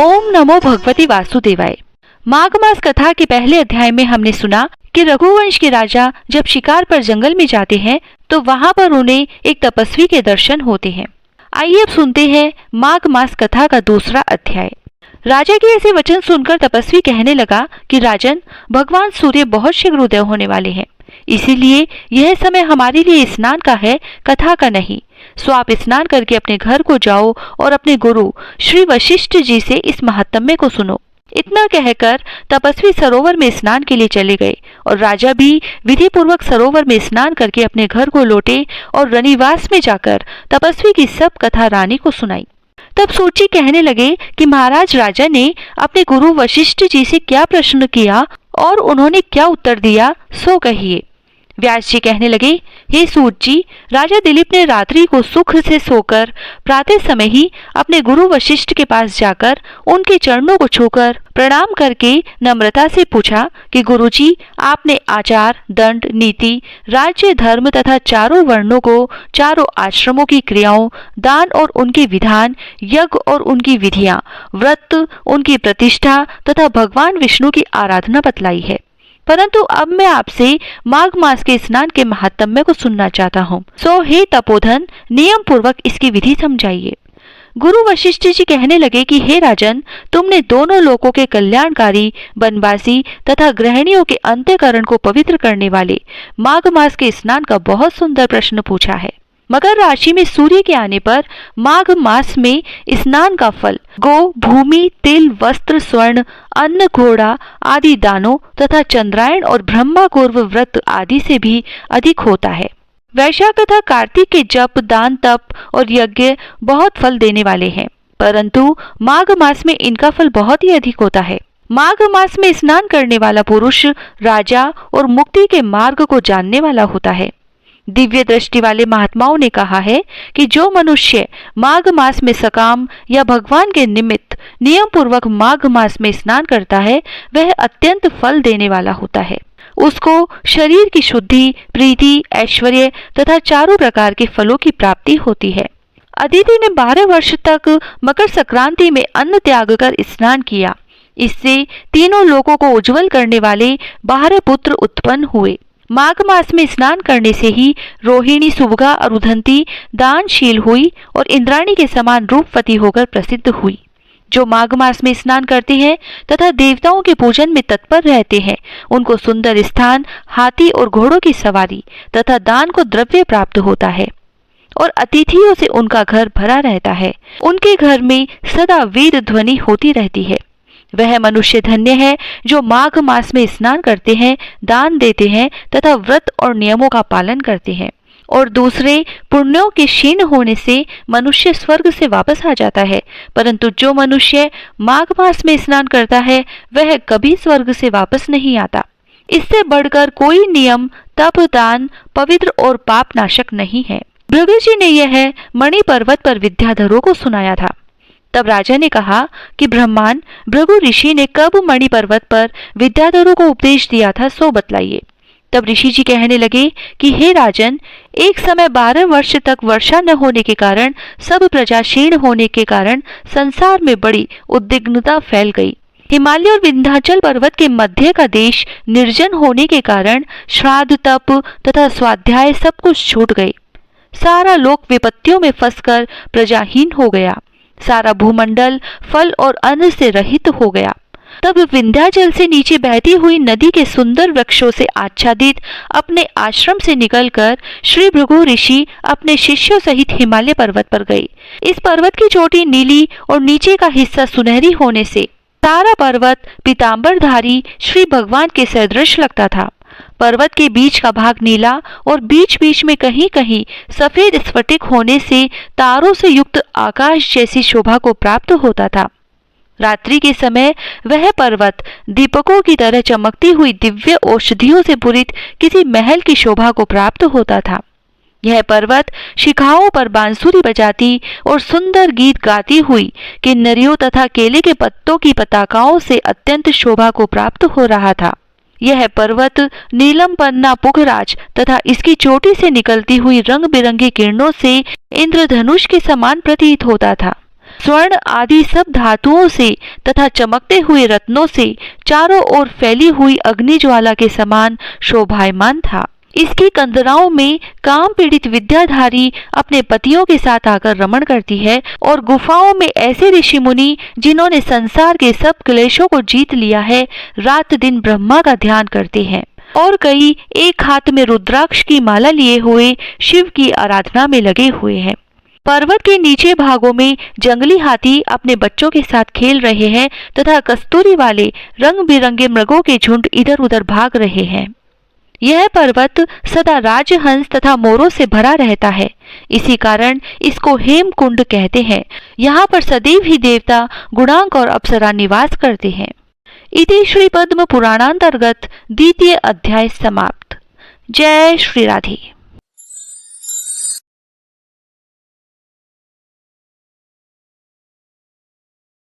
ओम नमो भगवती वासुदेवाय। माघ मास कथा के पहले अध्याय में हमने सुना कि रघुवंश के राजा जब शिकार पर जंगल में जाते हैं तो वहां पर उन्हें एक तपस्वी के दर्शन होते हैं। आइए अब सुनते हैं माघ मास कथा का दूसरा अध्याय। राजा के ऐसे वचन सुनकर तपस्वी कहने लगा कि राजन, भगवान सूर्य बहुत शीघ्र उदय होने वाले हैं, इसीलिए यह समय हमारे लिए स्नान का है, कथा का नहीं। सो आप स्नान करके अपने घर को जाओ और अपने गुरु श्री वशिष्ठ जी से इस महात्म्य को सुनो। इतना कहकर तपस्वी सरोवर में स्नान के लिए चले गए और राजा भी विधि पूर्वक सरोवर में स्नान करके अपने घर को लौटे और रनिवास में जाकर तपस्वी की सब कथा रानी को सुनाई। तब सूची कहने लगे कि महाराज, राजा ने अपने गुरु वशिष्ठ जी से क्या प्रश्न किया और उन्होंने क्या उत्तर दिया, सो कहिए। व्यास जी कहने लगे, हे सूत जी, राजा दिलीप ने रात्रि को सुख से सोकर प्रातः समय ही अपने गुरु वशिष्ठ के पास जाकर उनके चरणों को छूकर प्रणाम करके नम्रता से पूछा कि गुरुजी, आपने आचार, दंड, नीति, राज्य, धर्म तथा चारों वर्णों को, चारों आश्रमों की क्रियाओं, दान और उनके विधान, यज्ञ और उनकी विधियां, व्रत, उनकी प्रतिष्ठा तथा भगवान विष्णु की आराधना बतलाई है। परंतु अब मैं आपसे माघ मास के स्नान के महात्म्य को सुनना चाहता हूँ। सो हे तपोधन, नियम पूर्वक इसकी विधि समझाइए। गुरु वशिष्ठ जी कहने लगे कि हे राजन, तुमने दोनों लोकों के कल्याणकारी, वनवासी तथा गृहिणियों के अंतःकरण को पवित्र करने वाले माघ मास के स्नान का बहुत सुंदर प्रश्न पूछा है। मकर राशि में सूर्य के आने पर माघ मास में स्नान का फल गो, भूमि, तिल, वस्त्र, स्वर्ण, अन्न, घोड़ा आदि दानों तथा चंद्रायण और ब्रह्मा पूर्व व्रत आदि से भी अधिक होता है। वैशाख तथा कार्तिक के जप, दान, तप और यज्ञ बहुत फल देने वाले हैं, परंतु माघ मास में इनका फल बहुत ही अधिक होता है। माघ मास में स्नान करने वाला पुरुष राजा और मुक्ति के मार्ग को जानने वाला होता है। दिव्य दृष्टि वाले महात्माओं ने कहा है कि जो मनुष्य माघ मास में सकाम या भगवान के निमित्त नियम पूर्वक माघ मास में स्नान करता है, वह अत्यंत फल देने वाला होता है। उसको शरीर की शुद्धि, प्रीति, ऐश्वर्य तथा चारों प्रकार के फलों की प्राप्ति होती है। अदिति ने 12 वर्ष तक मकर संक्रांति में अन्न त्याग कर स्नान किया। इससे तीनों लोकों को उज्जवल करने वाले 12 पुत्र उत्पन्न हुए। माघ मास में स्नान करने से ही रोहिणी, सुभगा, अरुधंती दानशील हुई और इंद्राणी के समान रूपवती होकर प्रसिद्ध हुई। जो माघ मास में स्नान करते हैं तथा देवताओं के पूजन में तत्पर रहते हैं, उनको सुंदर स्थान, हाथी और घोड़ों की सवारी तथा दान को द्रव्य प्राप्त होता है और अतिथियों से उनका घर भरा रहता है। उनके घर में सदा वीर ध्वनि होती रहती है। वह मनुष्य धन्य है जो माघ मास में स्नान करते हैं, दान देते हैं तथा व्रत और नियमों का पालन करते हैं। और दूसरे पुण्यों के क्षीण होने से मनुष्य स्वर्ग से वापस आ जाता है, परंतु जो मनुष्य माघ मास में स्नान करता है वह कभी स्वर्ग से वापस नहीं आता। इससे बढ़कर कोई नियम, तप, दान पवित्र और पाप नाशक नहीं है। भृगु जी ने यह मणि पर्वत पर विद्याधरों को सुनाया था। तब राजा ने कहा कि ब्रह्मांड, भृगु ऋषि ने कब मणि पर्वत पर विद्याधरों को उपदेश दिया था, सो बतलाइए। तब ऋषि जी कहने लगे कि हे राजन, एक समय 12 वर्ष तक वर्षा न होने के कारण, सब प्रजा क्षीण होने के कारण संसार में बड़ी उद्विग्नता फैल गई। हिमालय और विंध्याचल पर्वत के मध्य का देश निर्जन होने के कारण श्राद्ध, तप तथा स्वाध्याय सब कुछ छूट गए। सारा लोक विपत्तियों में फंसकर प्रजाहीन हो गया। सारा भूमंडल फल और अन्न से रहित हो गया। तब विंध्याचल से नीचे बहती हुई नदी के सुंदर वृक्षों से आच्छादित अपने आश्रम से निकलकर श्री भृगु ऋषि अपने शिष्यों सहित हिमालय पर्वत पर गए। इस पर्वत की चोटी नीली और नीचे का हिस्सा सुनहरी होने से सारा पर्वत पीतांबरधारी श्री भगवान के सदृश लगता था। पर्वत के बीच का भाग नीला और बीच बीच में कहीं कहीं सफेद स्फटिक होने से तारों से युक्त आकाश जैसी शोभा को प्राप्त होता था। रात्रि के समय वह पर्वत दीपकों की तरह चमकती हुई दिव्य औषधियों से पूरित किसी महल की शोभा को प्राप्त होता था। यह पर्वत शिखाओं पर बांसुरी बजाती और सुंदर गीत गाती हुई किन्नरियों तथा केले के पत्तों की पताकाओं से अत्यंत शोभा को प्राप्त हो रहा था। यह पर्वत नीलम पन्ना पुखराज तथा इसकी चोटी से निकलती हुई रंग बिरंगी किरणों से इंद्रधनुष के समान प्रतीत होता था। स्वर्ण आदि सब धातुओं से तथा चमकते हुए रत्नों से चारों ओर फैली हुई अग्नि ज्वाला के समान शोभायमान था। इसकी कंदराओं में काम पीड़ित विद्याधारी अपने पतियों के साथ आकर रमण करती है और गुफाओं में ऐसे ऋषि मुनि जिन्होंने संसार के सब क्लेशों को जीत लिया है, रात दिन ब्रह्मा का ध्यान करते हैं और कई एक हाथ में रुद्राक्ष की माला लिए हुए शिव की आराधना में लगे हुए हैं। पर्वत के नीचे भागों में जंगली हाथी अपने बच्चों के साथ खेल रहे हैं तथा कस्तूरी वाले रंग बिरंगे मृगों के झुंड इधर उधर भाग रहे हैं। यह पर्वत सदा राजहंस तथा मोरों से भरा रहता है, इसी कारण इसको हेमकुंड कहते हैं। यहाँ पर सदैव ही देवता, गुणांक और अप्सरा निवास करते हैं। इति श्री पद्म पुराणांतर्गत द्वितीय अध्याय समाप्त। जय श्री राधे।